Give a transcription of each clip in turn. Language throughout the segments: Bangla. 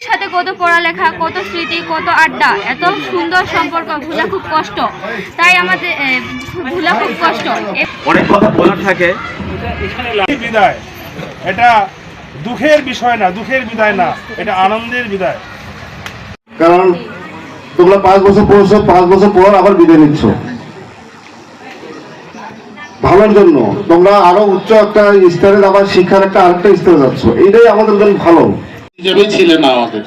সাথে কত পড়ালেখা, কত স্মৃতি, কত আড্ডা, এত সুন্দর সম্পর্ক ভুলা খুব কষ্ট। তাই আমাদের ভুলা খুব কষ্ট। অনেক কথা বলার থাকে। বিদায় এটা দুঃখের বিষয় না, দুঃখের বিদায় না, এটা আনন্দের বিদায়। কারণ তোমরা 5 বছর পড়ছো, 5 বছর পর আবার বিদায় নিচ্ছ ভালোর জন্য। তোমরা আরো উচ্চ একটা স্তরে আবার শিক্ষার একটা আরেকটা স্তরে যাচ্ছ, এইটাই আমাদের জন্য ভালো। হিসেবেই ছিলেন না আমাদের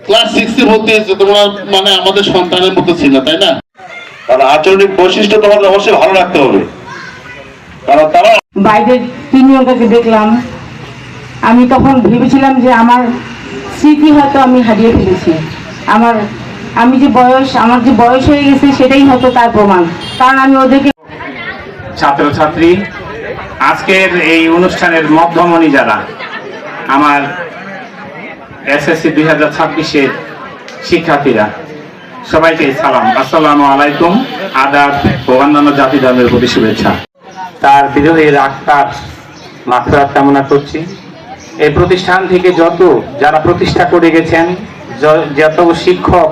ক্লাস 6 এ ভর্তি হয়েছে, তোমরা মানে আমাদের সন্তানের মতো ছিল, তাই না? কারণ আচরণিক বৈশিষ্ট্য তোমাদের অবশ্যই ভালো রাখতে হবে, কারণ তারা বাইরের 3 জনকে দেখলাম। আমি তখন ভেবেছিলাম যে আমার স্মৃতি হয়তো আমি হারিয়ে ফেলেছি। আমার যে বয়স হয়ে গেছে সেটাই হয়তো তার প্রমাণ। কারণ আমি ওদেরকে ছাত্রছাত্রী, আজকের এই অনুষ্ঠানের মধ্যমণি যারা আমার এসএসসি 2026-এর শিক্ষার্থীরা, সবাইকে সালাম, আসসালামু আলাইকুম, আদাব ও অন্যান্য জাতি ধর্মের প্রতি শুভেচ্ছা। তার বিরোধীর আত্মার মাগফিরাত কামনা করছি। এই প্রতিষ্ঠান থেকে যারা প্রতিষ্ঠা করে গেছেন, যত শিক্ষক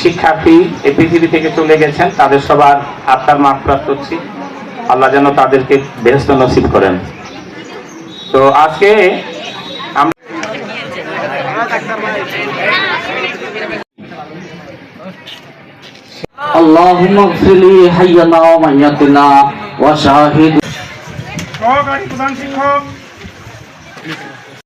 শিক্ষার্থী এই পৃথিবী থেকে চলে গেছেন, তাদের সবার আত্মার মাগফিরাত করছি। আল্লাহ যেন তাদেরকে বেহেশত নসিব করেন। তো আজকে আল্লাহুম্মা গফিরলি হাইয়ানা ওয়া মাইয়াতিনা ওয়া শাহিদ। সহকারী প্রধান শিক্ষক